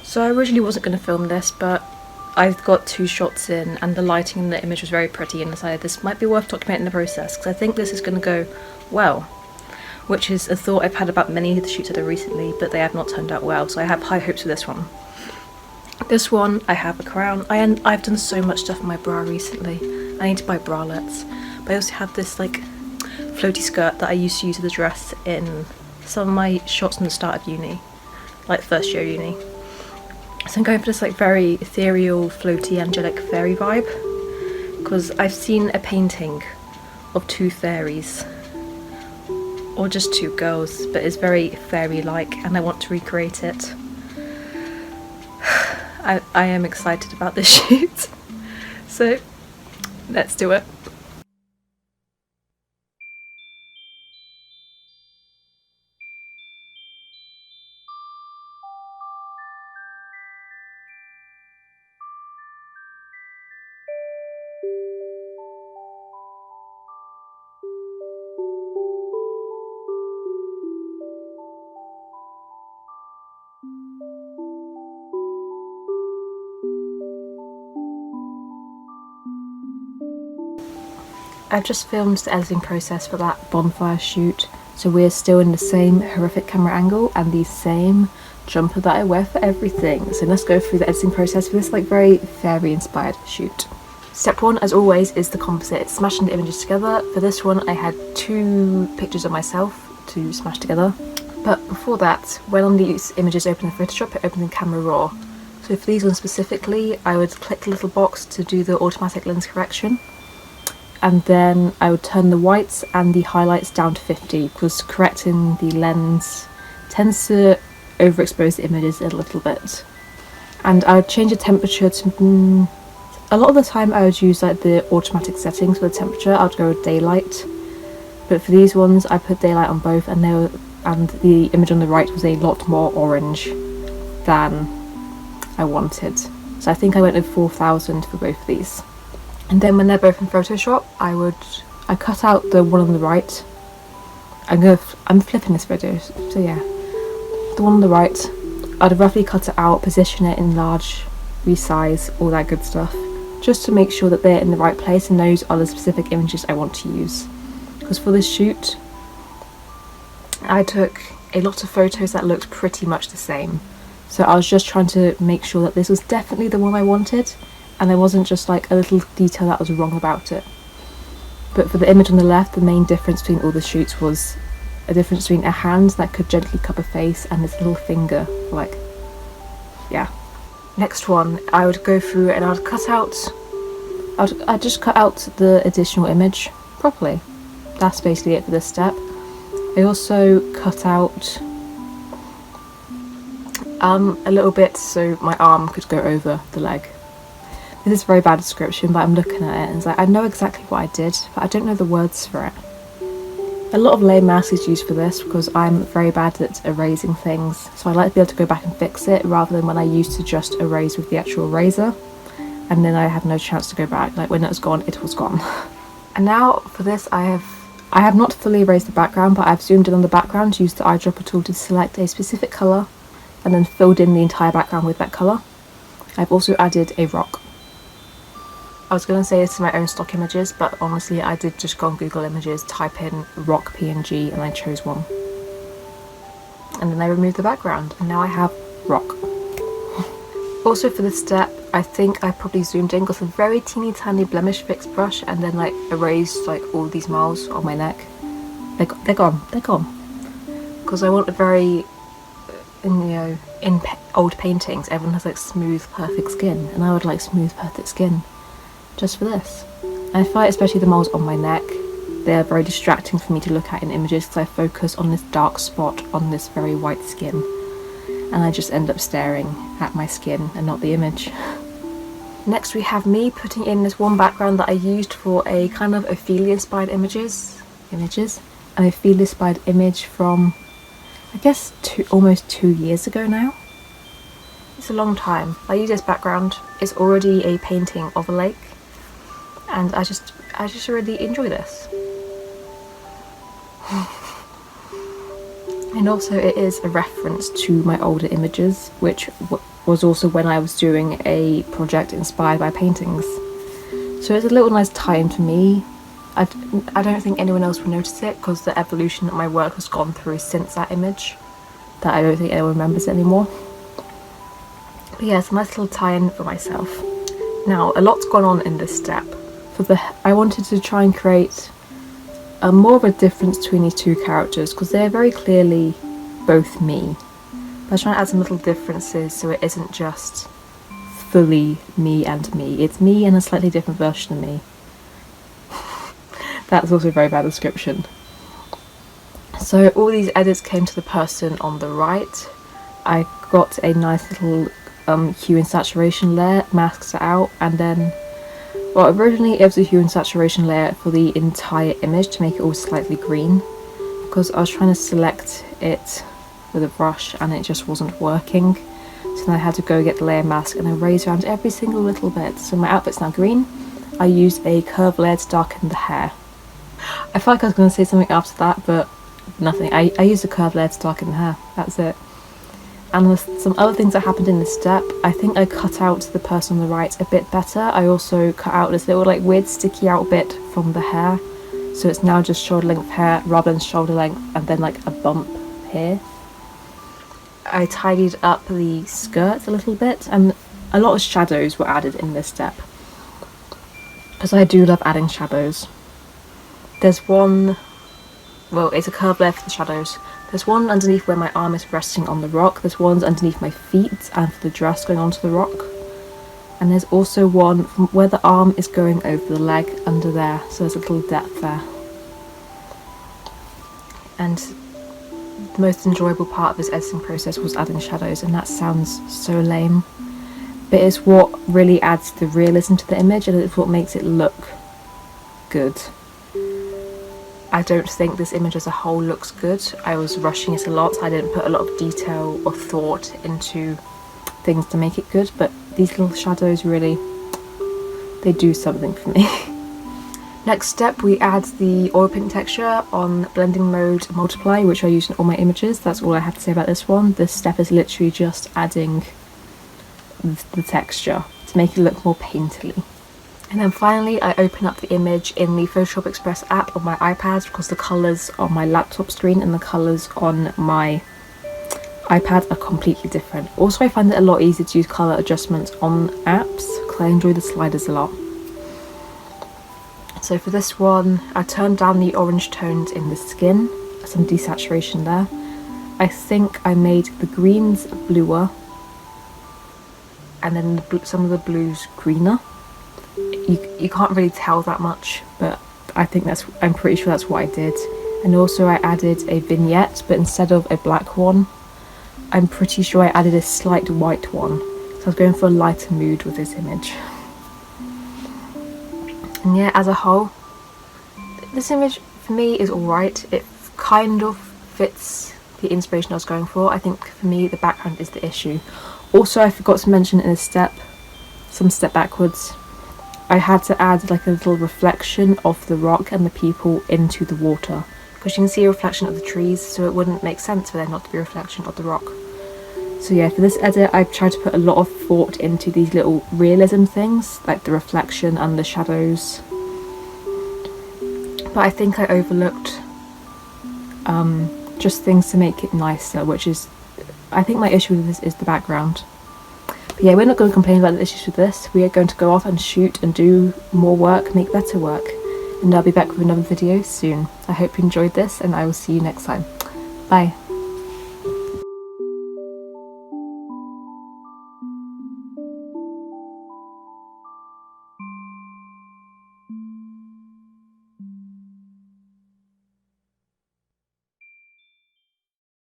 So I originally wasn't going to film this, but I got 2 shots in and the lighting in the image was very pretty and decided this might be worth documenting the process because I think this is going to go well, which is a thought I've had about many of the shoots I did recently, but they have not turned out well, so I have high hopes for this one. This one, I have a crown. I've done so much stuff on my bra recently. I need to buy bralettes. But I also have this like floaty skirt that I used to use as a dress in some of my shots from the start of uni, like first year uni. So I'm going for this like very ethereal, floaty, angelic fairy vibe because I've seen a painting of 2 fairies, or just 2 girls, but it's very fairy-like and I want to recreate it. I am excited about this shoot, so let's do it. I've just filmed the editing process for that bonfire shoot, so we're still in the same horrific camera angle and the same jumper that I wear for everything. So let's go through the editing process for this like very fairy inspired shoot. Step 1, as always, is the composite, smashing the images together. For this one I had 2 pictures of myself to smash together. But before that, when on these images open in Photoshop, it opens in Camera Raw. So for these ones specifically, I would click the little box to do the automatic lens correction. And then I would turn the whites and the highlights down to 50 because correcting the lens tends to overexpose the images a little bit. And I would change the temperature to a lot of the time I would use like the automatic settings for the temperature. I would go with daylight, but for these ones I put daylight on both, and the image on the right was a lot more orange than I wanted. So I think I went with 4000 for both of these. And then when they're both in Photoshop, I cut out the one on the right. I'm flipping this video, so yeah. The one on the right, I'd roughly cut it out, position it, enlarge, resize, all that good stuff, just to make sure that they're in the right place and those are the specific images I want to use. Because for this shoot, I took a lot of photos that looked pretty much the same. So I was just trying to make sure that this was definitely the one I wanted, and there wasn't just like a little detail that was wrong about it. But for the image on the left, the main difference between all the shoots was a difference between a hand that could gently cup a face and this little finger, like, yeah. Next one, I would go through and I'd just cut out the additional image properly. That's basically it for this step. I also cut out a little bit so my arm could go over the leg. This is a very bad description, but I'm looking at it and it's like, I know exactly what I did, but I don't know the words for it. A lot of layer mask is used for this because I'm very bad at erasing things, so I like to be able to go back and fix it rather than when I used to just erase with the actual eraser and then I had no chance to go back. Like when it was gone, it was gone. And now for this I have not fully erased the background, but I've zoomed in on the background, used the eyedropper tool to select a specific colour and then filled in the entire background with that colour. I've also added a rock. I was going to say it's my own stock images, but honestly I did just go on Google Images, type in rock PNG and I chose one. And then I removed the background and now I have rock. Also for this step, I think I probably zoomed in, got a very teeny tiny blemish fix brush and then like erased like all these moles on my neck. They're gone. Because I want a very, in old paintings everyone has like smooth perfect skin, and I would like smooth perfect skin just for this. And I find especially the moles on my neck, they are very distracting for me to look at in images because I focus on this dark spot on this very white skin and I just end up staring at my skin and not the image. Next we have me putting in this one background that I used for a kind of Ophelia inspired images, an Ophelia inspired image from I guess almost 2 years ago now. It's a long time. I use this background, it's already a painting of a lake and I just really enjoy this. And also it is a reference to my older images, which was also when I was doing a project inspired by paintings. So it's a little nice time for me. I don't think anyone else will notice it because the evolution that my work has gone through since that image, that I don't think anyone remembers it anymore. But yeah, it's a nice little tie-in for myself. Now, a lot's gone on in this step. I wanted to try and create more of a difference between these two characters because they're very clearly both me. But I was trying to add some little differences so it isn't just fully me and me. It's me and a slightly different version of me. That's also a very bad description. So all these edits came to the person on the right. I got a nice little hue and saturation layer, masks it out, and then, well, originally it was a hue and saturation layer for the entire image to make it all slightly green, because I was trying to select it with a brush and it just wasn't working. So then I had to go get the layer mask and erase around every single little bit. So my outfit's now green. I used a curved layer to darken the hair. I felt like I was going to say something after that, but nothing. I used a curved layer to darken the hair. That's it. And there's some other things that happened in this step. I think I cut out the person on the right a bit better. I also cut out this little like weird sticky out bit from the hair. So it's now just shoulder length hair rather than shoulder length and then like a bump here. I tidied up the skirt a little bit and a lot of shadows were added in this step. Because I do love adding shadows. There's one, well, it's a curved layer for the shadows. There's one underneath where my arm is resting on the rock. There's ones underneath my feet and for the dress going onto the rock. And there's also one from where the arm is going over the leg under there. So there's a little depth there. And the most enjoyable part of this editing process was adding shadows, and that sounds so lame. But it's what really adds the realism to the image and it's what makes it look good. I don't think this image as a whole looks good. I was rushing it a lot. I didn't put a lot of detail or thought into things to make it good, but these little shadows really, they do something for me. Next step, we add the oil paint texture on blending mode multiply, which I use in all my images. That's all I have to say about this one. This step is literally just adding the texture to make it look more painterly. And then finally I open up the image in the Photoshop Express app on my iPad because the colours on my laptop screen and the colours on my iPad are completely different. Also, I find it a lot easier to use colour adjustments on apps because I enjoy the sliders a lot. So for this one, I turned down the orange tones in the skin, some desaturation there. I think I made the greens bluer and then some of the blues greener. You can't really tell that much, but I'm pretty sure that's what I did. And also I added a vignette, but instead of a black one, I'm pretty sure I added a slight white one. So I was going for a lighter mood with this image. And yeah, as a whole, this image for me is alright. It kind of fits the inspiration I was going for. I think for me the background is the issue. Also, I forgot to mention in a step, some step backwards, I had to add like a little reflection of the rock and the people into the water, because you can see a reflection of the trees, so it wouldn't make sense for there not to be a reflection of the rock. So yeah, for this edit I've tried to put a lot of thought into these little realism things, like the reflection and the shadows. But I think I overlooked just things to make it nicer, which is, I think my issue with this is the background. But yeah, we're not going to complain about the issues with this. We are going to go off and shoot and do more work, make better work. And I'll be back with another video soon. I hope you enjoyed this and I will see you next time. Bye.